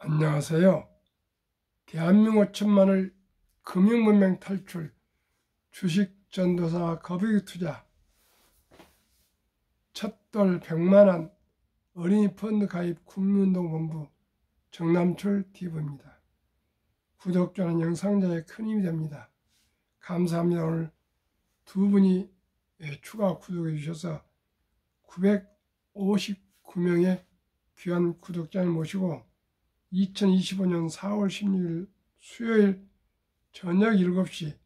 안녕하세요. 대한민국 천만을 금융문명 탈출 주식전도사 거북이 투자 첫돌 100만원 어린이 펀드 가입 국민운동본부 정남철 TV입니다. 구독자는 영상자에 큰 힘이 됩니다. 감사합니다. 오늘 두 분이 추가 구독해 주셔서 959명의 귀한 구독자를 모시고 2025년 4월 16일 수요일 저녁 7시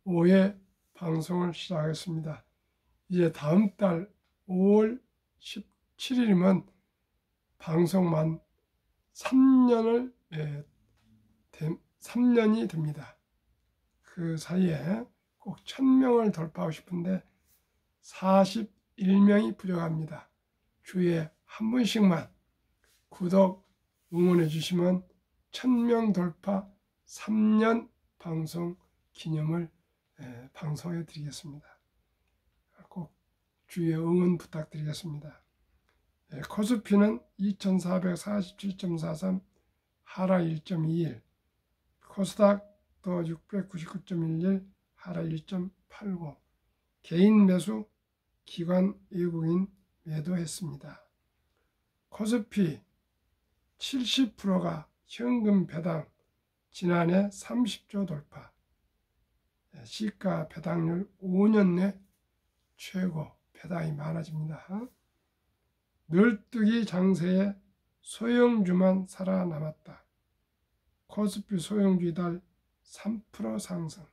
2015회 방송을 시작하겠습니다. 이제 다음 달 5월 17일이면 방송 만 3년이 됩니다. 그 사이에 꼭 1000명을 돌파하고 싶은데 41명이 부족합니다. 주에 한 분씩만 구독 응원해 주시면 1000명 돌파 3년 방송 기념을 방송해 드리겠습니다. 꼭 주의 응원 부탁드리겠습니다. 코스피는 2447.43 하락 1.21, 코스닥도 699.11 하락 1.89, 개인 매수, 기관 외국인 매도했습니다. 코스피 70%가 현금 배당, 지난해 30조 돌파, 시가 배당률 5년 내 최고, 배당이 많아집니다. 널뛰기 장세에 소형주만 살아남았다. 코스피 소형주 이달 3% 상승.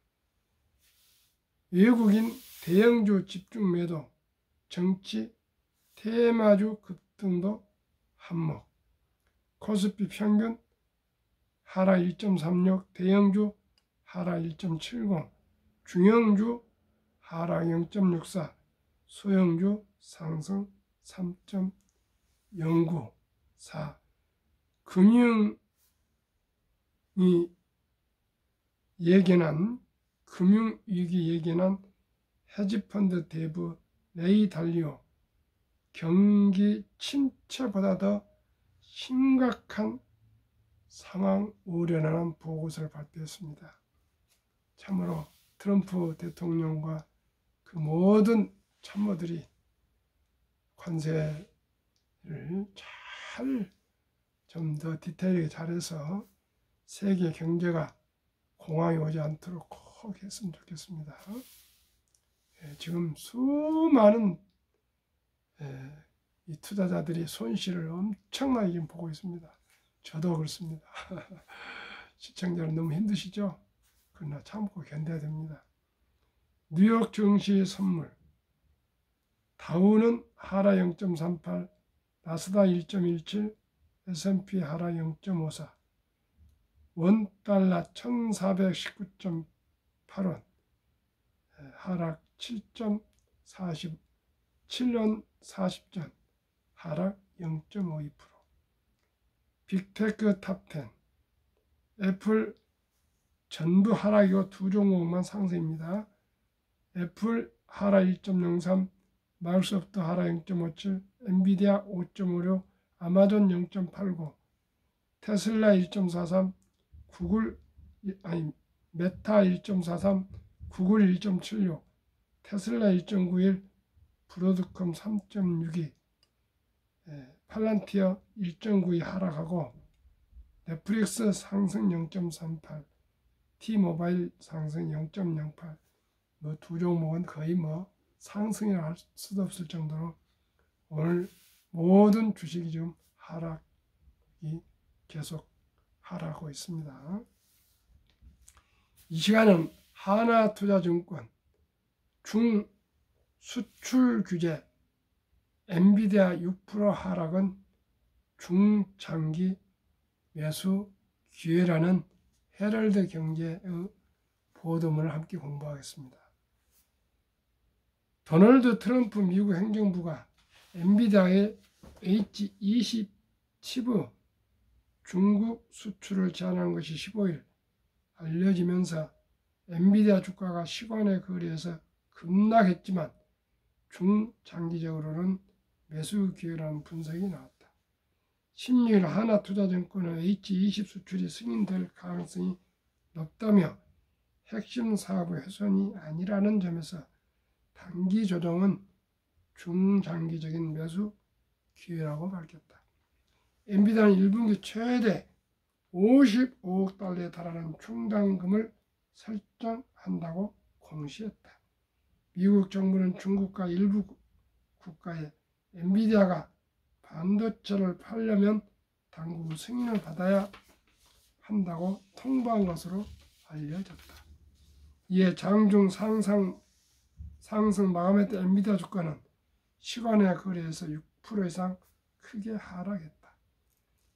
외국인 대형주 집중 매도, 정치, 테마주 급등도 한몫. 코스피 평균 하락 1.36, 대형주 하락 1.70, 중형주 하락 0.64, 소형주 상승 3.094. 금융위 예견한 헤지펀드 대부 레이 달리오 경기 침체보다 더 심각한 상황 우려라는 보고서를 발표했습니다. 참으로 트럼프 대통령과 그 모든 참모들이 관세를 잘 좀 더 디테일하게 잘해서 세계 경제가 공황이 오지 않도록 꼭 했으면 좋겠습니다. 지금 수많은 이 투자자들이 손실을 엄청나게 지금 보고 있습니다. 저도 그렇습니다. 시청자는 너무 힘드시죠? 그러나 참고 견뎌야 됩니다. 뉴욕 증시 선물, 다우는 하락 0.38, 나스닥 1.17, S&P 하락 0.54, 원달러 1419.8원, 하락 7원 40전, 하락 0.52%. 빅테크 탑10, 애플 전부 하락이고 두 종목만 상승입니다. 애플 하락 1.03, 마이크로소프트 하락 0.57, 엔비디아 5.56, 아마존 0.89, 테슬라 1.43, 메타 1.43, 구글 1.76, 테슬라 1.91, 브로드컴 3.62, 팔란티어 1.92 하락하고 넷플릭스 상승 0.38, T모바일 상승 0.08, 두 종목은 거의 상승이라 할 수도 없을 정도로 오늘 모든 주식이 좀 하락이 계속 하락하고 있습니다. 이 시간은 하나투자증권 중수출 규제 엔비디아 6% 하락은 중장기 매수 기회라는 헤럴드 경제의 보도문을 함께 공부하겠습니다. 도널드 트럼프 미국 행정부가 엔비디아의 H20 칩의 중국 수출을 제한한 것이 15일 알려지면서 엔비디아 주가가 시간의 거래에서 급락했지만 중장기적으로는 매수 기회라는 분석이 나왔다. 16일 하나투자증권은 H20 수출이 승인될 가능성이 높다며 핵심 사업의 훼손이 아니라는 점에서 단기 조정은 중장기적인 매수 기회라고 밝혔다. 엔비디아는 1분기 최대 55억 달러에 달하는 충당금을 설정한다고 공시했다. 미국 정부는 중국과 일부 국가에 엔비디아가 반도체를 팔려면 당국 승인을 받아야 한다고 통보한 것으로 알려졌다. 이에 장중 상승 마감했던 엔비디아 주가는 시간의 거래에서 6% 이상 크게 하락했다.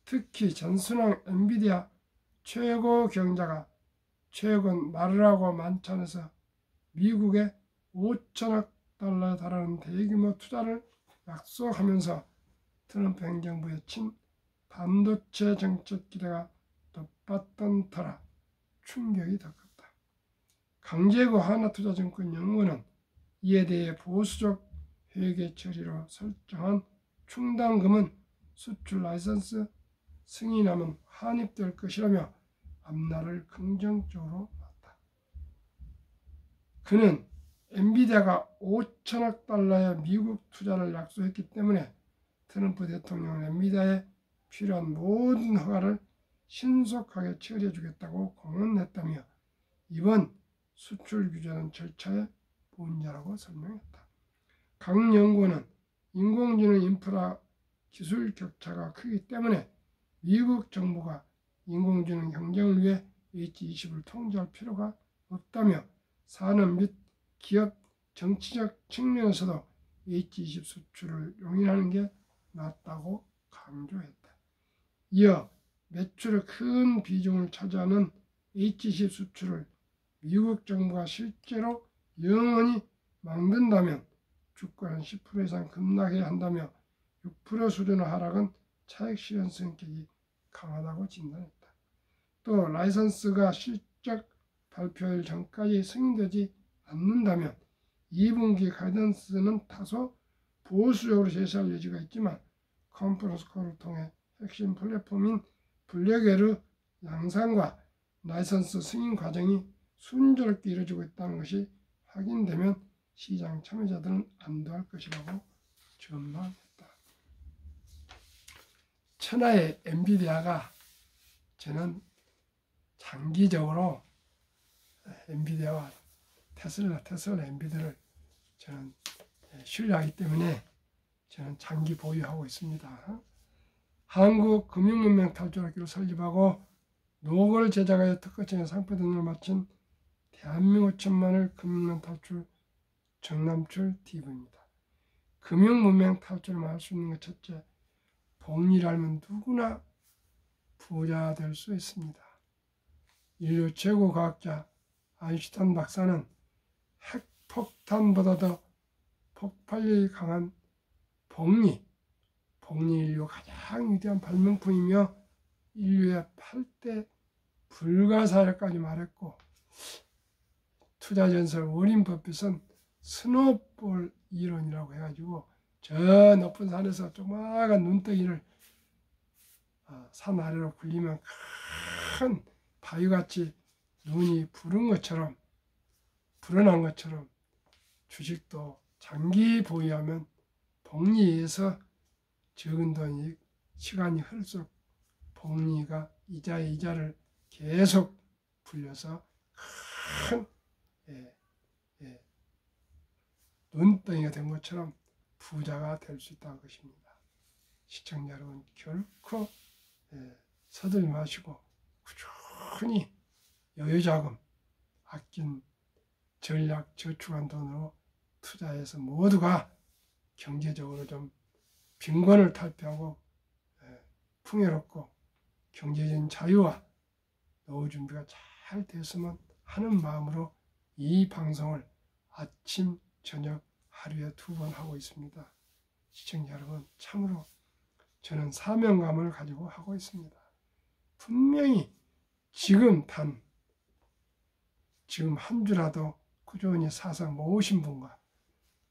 특히 전순환 엔비디아 최고 경자가 최근 마르라고 만찬에서 미국에 5천억 달러에 달하는 대규모 투자를 약속하면서 트럼프 행정부의 반도체 정책 기대가 높았던 터라 충격이 더 컸다. 강재구 하나투자증권 연구원은 이에 대해 보수적 회계 처리로 설정한 충당금은 수출 라이선스 승인하면 환입될 것이라며 앞날을 긍정적으로 봤다. 그는 엔비디아가 5천억 달러의 미국 투자를 약속했기 때문에 트럼프 대통령은 엔비디아에 필요한 모든 허가를 신속하게 처리해 주겠다고 공언했다며 이번 수출 규제는 절차의 문제라고 설명했다. 각 연구원은 인공지능 인프라 기술 격차가 크기 때문에 미국 정부가 인공지능 경쟁을 위해 H20을 통제할 필요가 없다며 산업 및 기업 정치적 측면에서도 H20 수출을 용인하는 게 낫다고 강조했다. 이어 매출의 큰 비중을 차지하는 H20 수출을 미국 정부가 실제로 영원히 막는다면 주가는 10% 이상 급락해야 한다며 6% 수준의 하락은 차익 실현 성격이 강하다고 진단했다. 또 라이선스가 실적 발표일 전까지 승인되지 않는다면 2분기 가이던스는 다소 보수적으로 제시할 여지가 있지만 컨퍼런스 콜을 통해 핵심 플랫폼인 블랙에르 양산과 라이선스 승인 과정이 순조롭게 이루어지고 있다는 것이 확인되면 시장 참여자들은 안도할 것이라고 전망했다. 천하의 엔비디아가 저는 장기적으로 엔비디아와 테슬라 엔비디아를 저는 신뢰하기 때문에 저는 장기 보유하고 있습니다. 한국 금융문명 탈출학교를 설립하고 노걸 제작하여 특허청의 상표 등을 마친 대한민국 천만을 금융문 탈출 정남출 TV입니다. 금융문명 탈출을 할 수 있는 것 첫째, 복리를 알면 누구나 부자 될 수 있습니다. 인류 최고 과학자 아인슈타인 박사는 핵폭탄보다 더 폭발력이 강한 복리 인류 가장 위대한 발명품이며 인류의 8대 불가사의까지 말했고 투자 전설 워린 버핏은 스노볼 이론이라고 해가지고 저 높은 산에서 조그마한 눈덩이를 산 아래로 굴리면 큰 바위같이 눈이 불어난 것처럼 주식도 장기 보유하면 복리에서 적은 돈이 시간이 흐를수록 복리가 이자를 계속 불려서 큰 눈덩이가 된 것처럼 부자가 될 수 있다는 것입니다. 시청자 여러분 결코 서둘지 마시고 꾸준히 여유자금 아낀 전략 저축한 돈으로 투자해서 모두가 경제적으로 좀 빈곤을 탈피하고 풍요롭고 경제적인 자유와 노후 준비가 잘 됐으면 하는 마음으로 이 방송을 아침, 저녁 하루에 2번 하고 있습니다. 시청자 여러분 참으로 저는 사명감을 가지고 하고 있습니다. 분명히 지금 한 주라도 꾸준히 사서 모으신 분과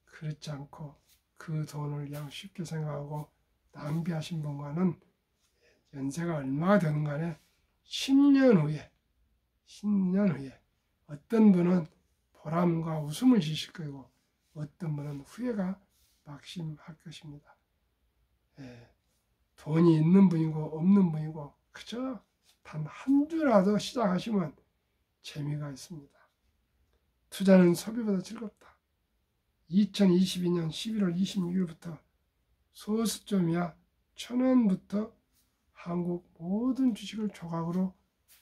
그렇지 않고 그 돈을 그냥 쉽게 생각하고 낭비하신 분과는 연세가 얼마가 되는 간에 10년 후에 어떤 분은 보람과 웃음을 지실 거고 어떤 분은 후회가 막심할 것입니다. 돈이 있는 분이고 없는 분이고 그저 단 한 주라도 시작하시면 재미가 있습니다. 투자는 소비보다 즐겁다. 2022년 11월 26일부터 소수점이야 1,000원부터 한국 모든 주식을 조각으로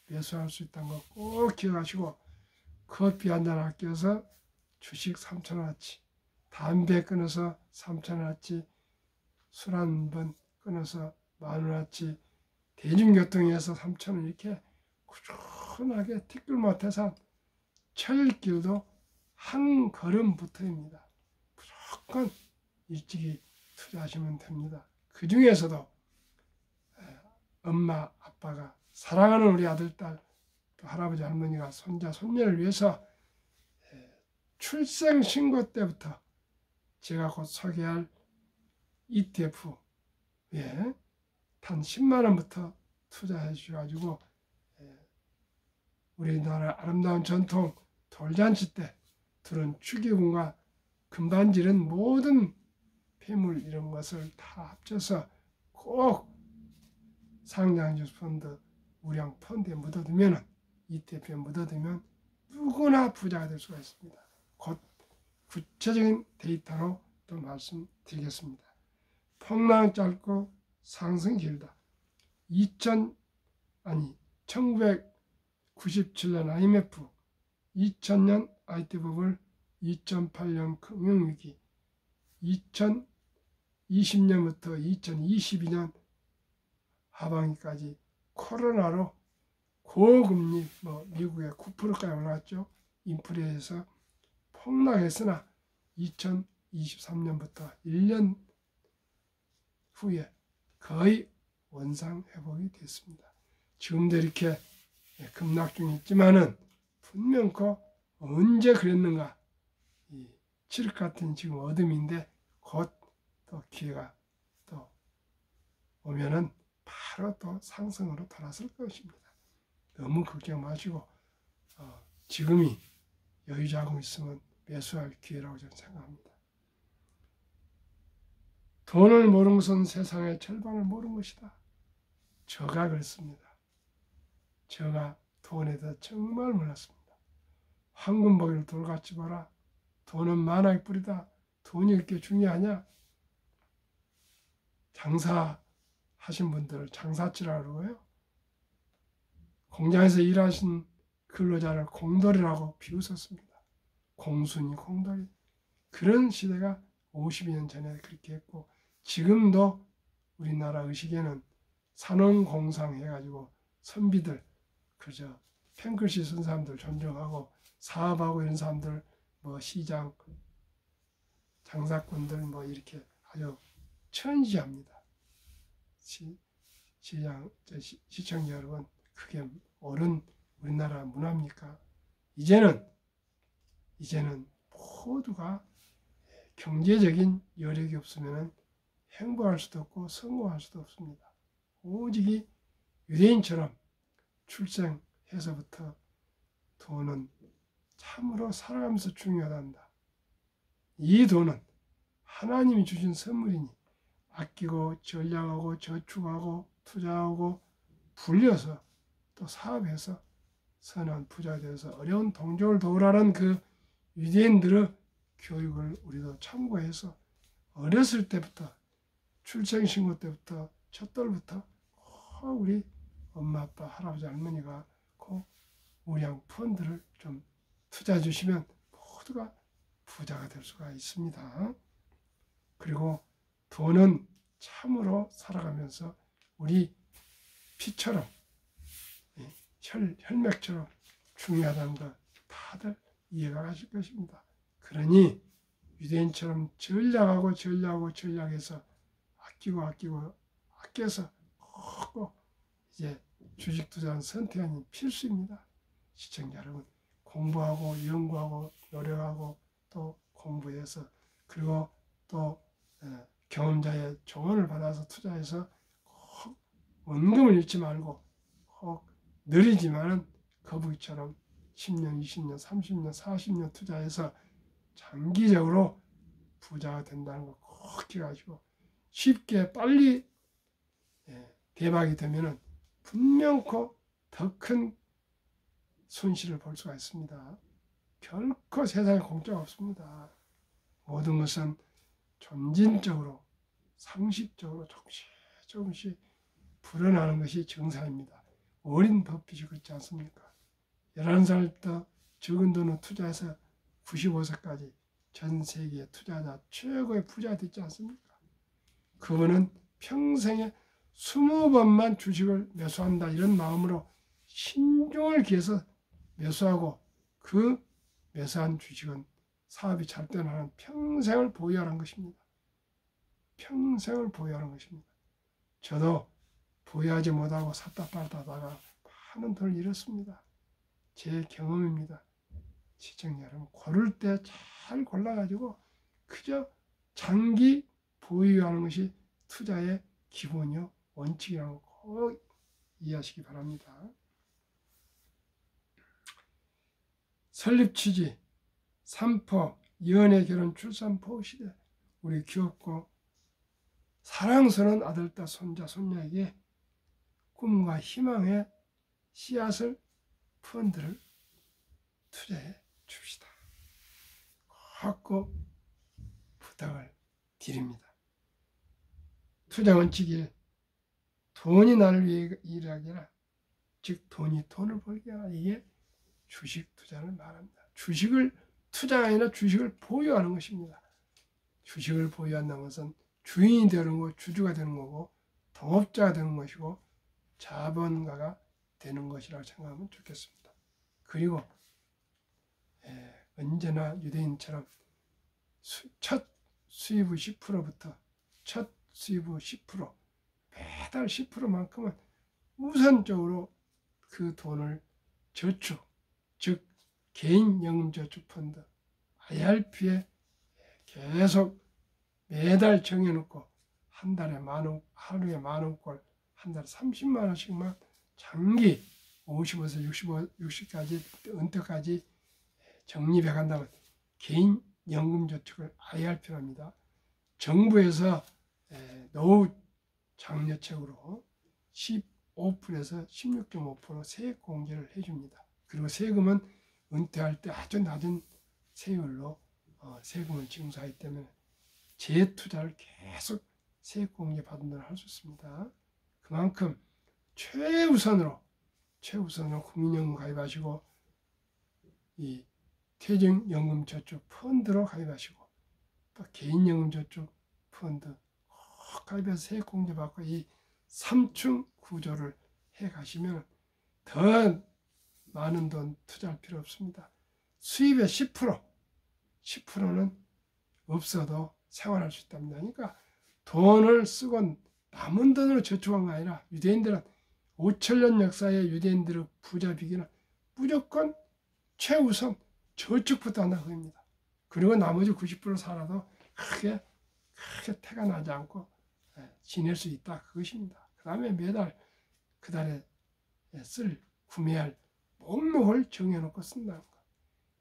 매수할 수 있다는 거 꼭 기억하시고 커피 한 잔 아껴서 주식 3,000원어치, 담배 끊어서 3,000원어치, 술 한 번 끊어서 10,000원어치, 대중교통에서 3,000원 이렇게 꾸준하게 티끌모아태산 철길도 한 걸음부터입니다. 무조건 일찍이 투자하시면 됩니다. 그 중에서도 엄마, 아빠가 사랑하는 우리 아들, 딸, 또 할아버지, 할머니가 손자, 손녀를 위해서 출생 신고 때부터 제가 곧 소개할 ETF에 단 10만 원부터 투자해 주셔가지고 우리나라 아름다운 전통 돌잔치 때 들은 축의금과 금반지른 모든 폐물 이런 것을 다 합쳐서 꼭 상장주 펀드, 우량 펀드에 묻어두면 ETF에 묻어두면 누구나 부자가 될 수가 있습니다. 곧 구체적인 데이터로 또 말씀드리겠습니다. 폭락 짧고 상승 길다. 1997년 IMF, 2000년 IT버블, 2008년 금융위기, 2020년부터 2022년 하반기까지 코로나로 고금리, 미국의 9%까지 올라갔죠. 인플레에서 폭락했으나 2023년부터 1년 후에 거의 원상 회복이 됐습니다. 지금도 이렇게 급락 중에 있지만은 분명코 언제 그랬는가 이 칠흑 같은 지금 어둠인데 곧 또 기회가 또 오면은 바로 또 상승으로 돌아설 것입니다. 너무 걱정 마시고 지금이 여유자금 있으면 매수할 기회라고 저는 생각합니다. 돈을 모르는 것은 세상의 절반을 모르는 것이다. 저가 그랬습니다. 저가 돈에 대해 정말 몰랐습니다. 황금보기를 돌같이 봐라. 돈은 만화의 뿌리다. 돈이 이렇게 중요하냐? 장사하신 분들을 장사치라고 그러고요. 공장에서 일하신 근로자를 공돌이라고 비웃었습니다. 공순이 공돌이. 그런 시대가 52년 전에 그렇게 했고 지금도 우리나라 의식에는 산업공상 해가지고 선비들 그저 탱글씨 쓴 사람들 존중하고 사업하고 이런 사람들 시장 장사꾼들 이렇게 아주 천시합니다. 시청자 여러분 그게 옳은 우리나라 문화입니까? 이제는 모두가 경제적인 여력이 없으면 행복할 수도 없고 성공할 수도 없습니다. 오직 유대인처럼 출생해서부터 돈은 참으로 살아가면서 중요하단다. 이 돈은 하나님이 주신 선물이니 아끼고 전략하고 저축하고 투자하고 불려서 또 사업해서 선한 부자 되어서 어려운 동족을 도우라는 그 유대인들의 교육을 우리도 참고해서 어렸을 때부터 출생신고 때부터 첫돌부터 우리 엄마 아빠 할아버지 할머니가 꼭 우량 펀드를 좀 투자해 주시면 모두가 부자가 될 수가 있습니다. 그리고 돈은 참으로 살아가면서 우리 피처럼 혈맥처럼 중요하다는 걸 다들 이해가 가실 것입니다. 그러니 유대인처럼 전략해서 아껴서 꼭 이제 주식 투자는 선택이 필수입니다. 시청자 여러분 공부하고 연구하고 노력하고 또 공부해서 그리고 또 경험자의 조언을 받아서 투자해서 꼭 원금을 잃지 말고 꼭 느리지만은 거북이처럼 10년, 20년, 30년, 40년 투자해서 장기적으로 부자가 된다는 거 꼭 기억하시고, 쉽게 빨리 대박이 되면은 분명코 더 큰 손실을 볼 수가 있습니다. 결코 세상에 공짜가 없습니다. 모든 것은 점진적으로 상식적으로 조금씩 불어나는 것이 정상입니다. 어린 버핏이 그렇지 않습니까? 11살부터 적은 돈을 투자해서 95세까지 전 세계 투자자 최고의 부자가 됐지 않습니까? 그분은 평생에 20번만 주식을 매수한다 이런 마음으로 신중을 기해서 매수하고, 그 매수한 주식은 사업이 잘 되는 한 평생을 보유하는 것입니다. 평생을 보유하는 것입니다. 저도 보유하지 못하고 샀다 팔다 하다가 많은 돈을 잃었습니다. 제 경험입니다. 시청자 여러분, 고를 때 잘 골라가지고 그저 장기 보유하는 것이 투자의 기본이요 원칙이라는 거 꼭 이해하시기 바랍니다. 설립 취지, 삼포, 연애, 결혼, 출산, 포 시대, 우리 귀엽고 사랑스러운 아들딸, 손자, 손녀에게 꿈과 희망의 씨앗을, 펀드를 투자해 줍시다. 꼭 부탁을 드립니다. 투자 원칙이 돈이 나를 위해 일하기 아니라, 즉 돈이 돈을 벌게 하라, 이게 주식 투자를 말합니다. 주식을 투자가 아니라 주식을 보유하는 것입니다. 주식을 보유한다는 것은 주인이 되는 거, 주주가 되는 거고, 동업자가 되는 것이고, 자본가가 되는 것이라고 생각하면 좋겠습니다. 그리고 언제나 유대인처럼 첫 수입 10%부터 첫 수입 10%, 매달 10%만큼은 우선적으로 그 돈을 저축, 즉 개인연금저축펀드 IRP에 계속 매달 정해놓고 한 달에 만원, 하루에 만원꼴, 한 달에 30만 원씩만 장기 55세 60까지 은퇴까지 적립해 간다면 개인연금저축을 IRP로 합니다. 정부에서 노후 장려책으로 15%에서 16.5% 세액 공제를 해줍니다. 그리고 세금은 은퇴할 때 아주 낮은 세율로 세금을 징수하기 때문에 재투자를 계속 세액 공제 받은 돈을 할 수 있습니다. 그만큼 최우선으로 국민연금 가입하시고, 이 퇴직연금저축 펀드로 가입하시고, 또 개인연금저축 펀드 꼭 가입해서 세액 공제 받고, 이 3층 구조를 해 가시면 더 많은 돈 투자할 필요 없습니다. 수입의 10%는 없어도 생활할 수 있답니다. 그러니까 돈을 쓰고 남은 돈으로 저축한 거 아니라, 유대인들은 5천년 역사의 유대인들의 부자 비결은 무조건 최우선 저축부터 한다고 합니다. 그리고 나머지 90% 살아도 크게 태가 나지 않고 지낼 수 있다, 그것입니다. 그 다음에 매달 그 달에 구매할 목록을 정해놓고 쓴다는 것.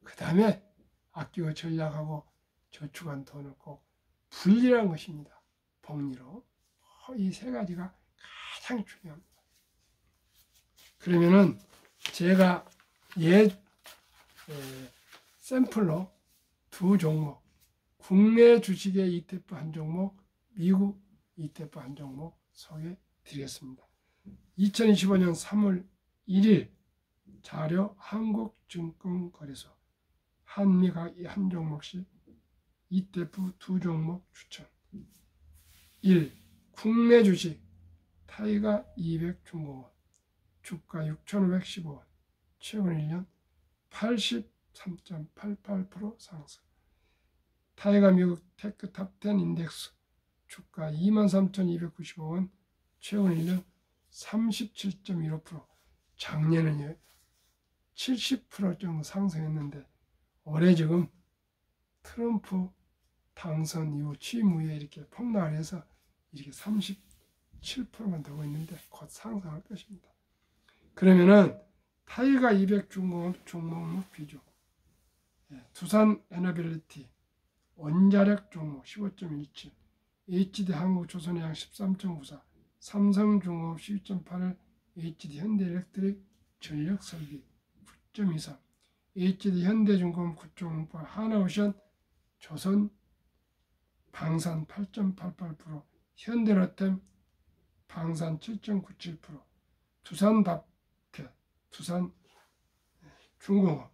그 다음에 아끼고 전략하고 저축한 돈을 꼭 분리한 것입니다. 복리로. 이 세 가지가 가장 중요합니다. 그러면은 제가 샘플로 두 종목, 국내 주식의 ETF 한 종목, 미국 ETF 한 종목 소개해 드리겠습니다. 2025년 3월 1일 자료 한국증권거래소, 한미각 한 종목씩 ETF 두 종목 추천. 1. 국내 주식 타이가 200 중공업 주가 6,515원, 최근 1년 83.88% 상승. 타이가 미국 테크 탑10 인덱스 주가 23,295원, 최근 1년 37.15%. 작년에는 70% 정도 상승했는데, 올해 지금 트럼프 당선 이후 취임 후에 이렇게 폭락을 해서 이렇게 7%만 되고 있는데 곧 상승할 것입니다. 그러면은 타이가 200 중공업 종목 비중, 두산 에너빌리티 원자력 종목 15.17, HD 한국조선해양 13.94, 삼성중공업 12.81, HD 현대일렉트릭 전력설비 9.23, HD 현대중공업 9.08, 하나오션 조선 방산 8.88%, 현대로템 방산 7.97%, 두산밥테, 두산 중공업,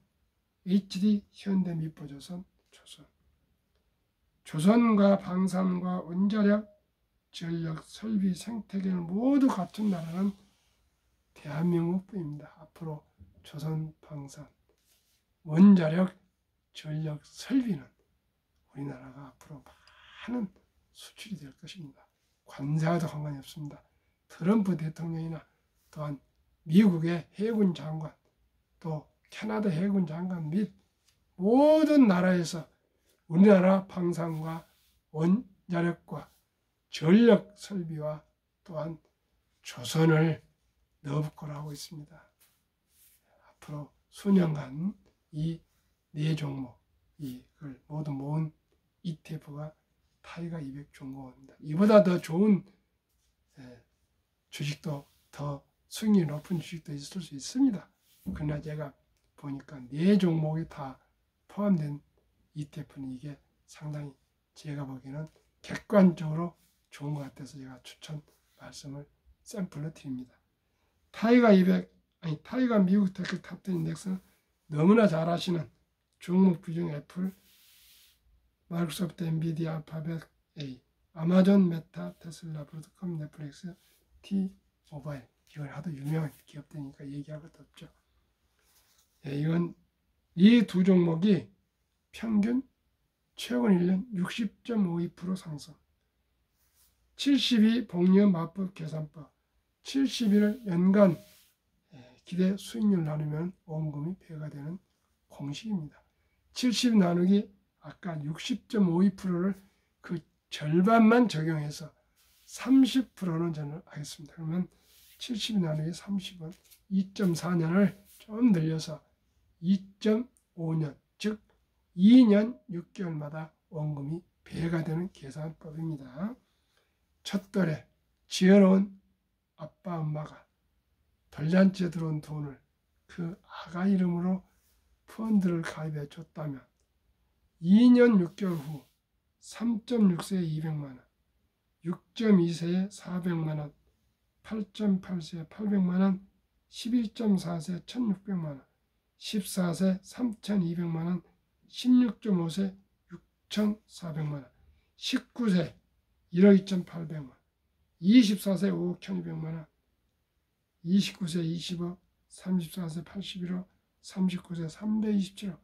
HD 현대미포조선, 조선과 방산과 원자력, 전력, 설비, 생태계를 모두 갖춘 나라는 대한민국뿐입니다. 앞으로 조선, 방산, 원자력, 전력, 설비는 우리나라가 앞으로 많은 수출이 될 것입니다. 관세와도 상관이 없습니다. 트럼프 대통령이나 또한 미국의 해군 장관, 또 캐나다 해군 장관 및 모든 나라에서 우리나라 방산과 원자력과 전력 설비와 또한 조선을 넣어붙고자 하고 있습니다. 앞으로 수년간 이 네 종목, 이걸 모두 모은 ETF가 타이가 200 종목입니다. 이보다 더 좋은 주식도, 더 수익률이 높은 주식도 있을 수 있습니다. 그러나 제가 보니까 네 종목이 다 포함된 ETF는 이게 상당히 제가 보기에는 객관적으로 좋은 것 같아서 제가 추천 말씀을 샘플로 드립니다. 타이가 미국 테크 탑10 인덱스는 너무나 잘 아시는 종목 비중 애플, 마이크로소프트, 엔비디아, 알파벳, A, 아마존, 메타, 테슬라, 브로드컴, 넷플릭스, T-모바일. 이건 하도 유명한 기업들이니까 얘기할 것도 없죠. 이건 이 두 종목이 평균 최근 1년 60.52% 상승, 72 복리의 맞법 계산법, 70일 연간 기대 수익률 나누면 원금이 배가 되는 공식입니다. 70 나누기 아까 60.52%를 그 절반만 적용해서 30%는 저는 하겠습니다. 그러면 70 나누기 30은 2.4년을 좀 늘려서 2.5년, 즉 2년 6개월마다 원금이 배가 되는 계산법입니다. 첫돌에 지어놓은 아빠 엄마가 돌잔치에 들어온 돈을 그 아가 이름으로 펀드를 가입해 줬다면 2년 6개월 후 3.6세에 200만원, 6.2세에 400만원, 8.8세에 800만원, 11.4세에 1600만원, 14세 3200만원, 16.5세 6400만원, 19세 1억 2800만원, 24세 5억 1200만원, 29세 20억, 34세 81억, 39세 327억,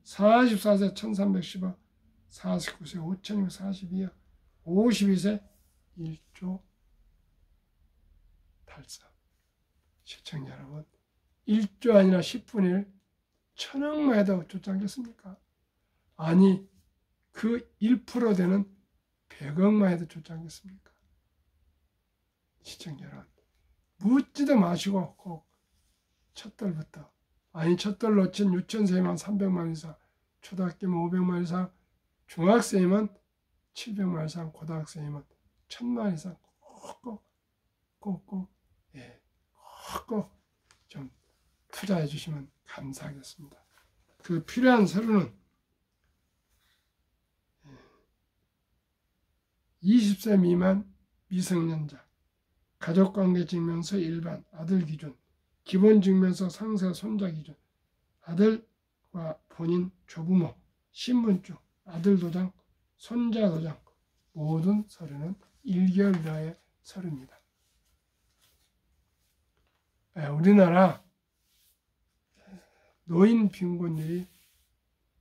44세 1310억, 49세 5242억, 52세 1조 달성. 시청자 여러분, 1조 아니라 10분의 1, 1000억만 해도 좋지 않겠습니까? 아니, 그 1% 되는 100억만 해도 좋지 않겠습니까? 시청자 여러분, 묻지도 마시고 꼭 첫돌부터, 아니 첫돌 놓친 유치원생이면 300만 이상, 초등학교면 500만 이상, 중학생이면 700만 이상, 고등학생이면 1000만 이상 꼭꼭 좀 투자해 주시면 감사하겠습니다. 그 필요한 서류는 20세 미만 미성년자, 가족관계증명서 일반, 아들 기준, 기본증명서 상세 손자 기준, 아들과 본인 조부모, 신분증, 아들 도장, 손자 도장, 모든 서류는 1개월 이하의 서류입니다. 우리나라 노인 빈곤율이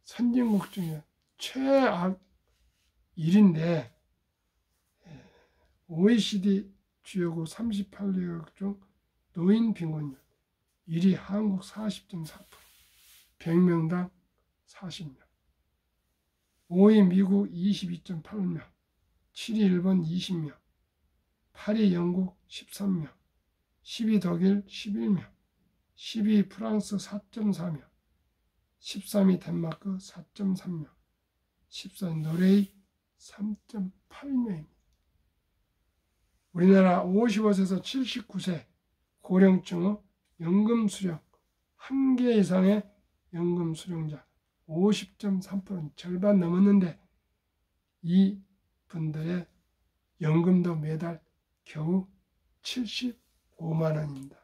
선진국 중에 최악 1인데 OECD 주요국 38개국 중 노인 빈곤율 1위 한국 40.4%, 100명당 40명, 5위 미국 22.8명, 7위 일본 20명, 8위 영국 13명, 10위 독일 11명, 12위 프랑스 4.4명, 13위 덴마크 4.3명, 14위 노르웨이 3.8명입니다. 우리나라 55세에서 79세 고령층의 연금 수령, 1개 이상의 연금 수령자 50.3%는 절반 넘었는데 이 분들의 연금도 매달 겨우 75만 원입니다.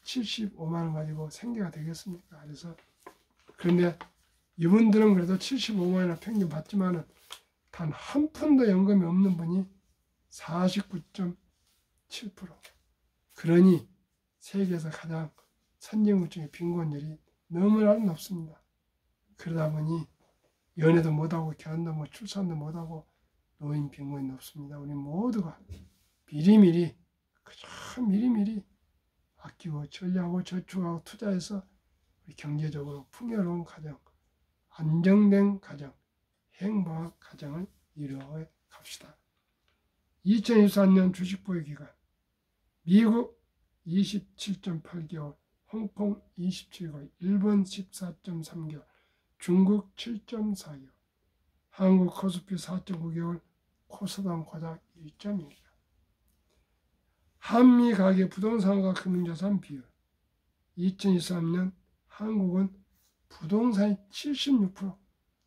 75만 원 가지고 생계가 되겠습니까? 그런데 이분들은 그래도 75만 원을 평균 받지만은 단 한 푼도 연금이 없는 분이 49.7%. 그러니 세계에서 가장 선진국 중에 빈곤율이 너무나 높습니다. 그러다 보니 연애도 못하고 결혼도 못 출산도 못하고 노인 빈곤이 높습니다. 우리 모두가 미리미리 그저 미리미리 아끼고 전략하고 저축하고 투자해서 우리 경제적으로 풍요로운 가정, 안정된 가정, 행복한 가정을 이루어 갑시다. 2024년 주식 보유 기간 미국 27.8개월, 홍콩 27개월, 일본 14.3개월, 중국 7.4개월, 한국 코스피 4.9개월, 코스닥 고작 1.1개월. 한미 가계 부동산과 금융자산 비율 2023년 한국은 부동산이 76%,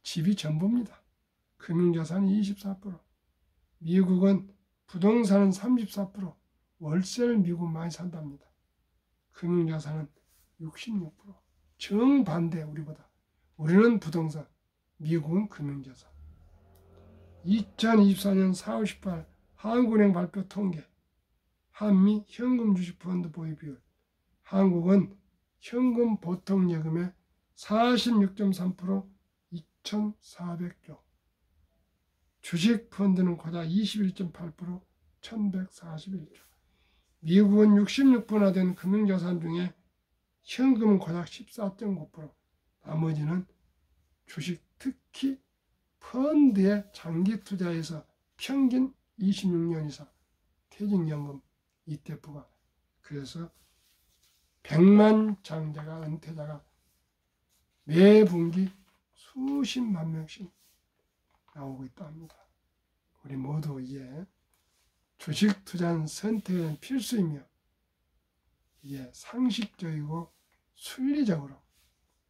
집이 전부입니다. 금융자산이 24%, 미국은 부동산은 34%, 월세를 미국 많이 산답니다. 금융자산은 66%, 정반대 우리보다. 우리는 부동산, 미국은 금융자산. 2024년 4월 18일 한국은행 발표 통계, 한미 현금 주식 펀드 보유 비율, 한국은 현금 보통 예금의 46.3%, 2,400조, 주식 펀드는 고작 21.8%, 1,141조, 미국은 66%나 된 금융자산 중에 현금은 고작 14.9%, 나머지는 주식, 특히 펀드에 장기 투자해서 평균 26년 이상 퇴직연금 ETF가, 그래서 100만 장자가, 은퇴자가 매 분기 수십만 명씩 나오고 있다 합니다. 우리 모두 이제 주식 투자는 선택은 필수이며 이게 상식적이고 순리적으로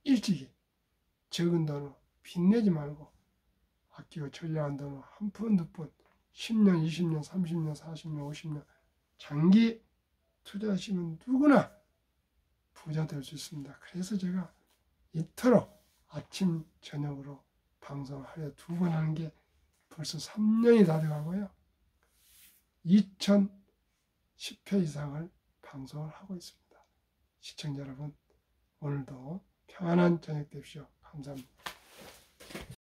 일찍이 적은 돈으로 빚내지 말고 아끼고 전략한 돈으로 한 푼, 두 푼, 10년, 20년, 30년, 40년, 50년 장기 투자하시면 누구나 부자 될 수 있습니다. 그래서 제가 이토록 아침, 저녁으로 방송을 하루에 2번 하는 게 벌써 3년이 다 돼가고요. 2010회 이상을 방송을 하고 있습니다. 시청자 여러분, 오늘도 평안한 저녁 되십시오. 감사합니다.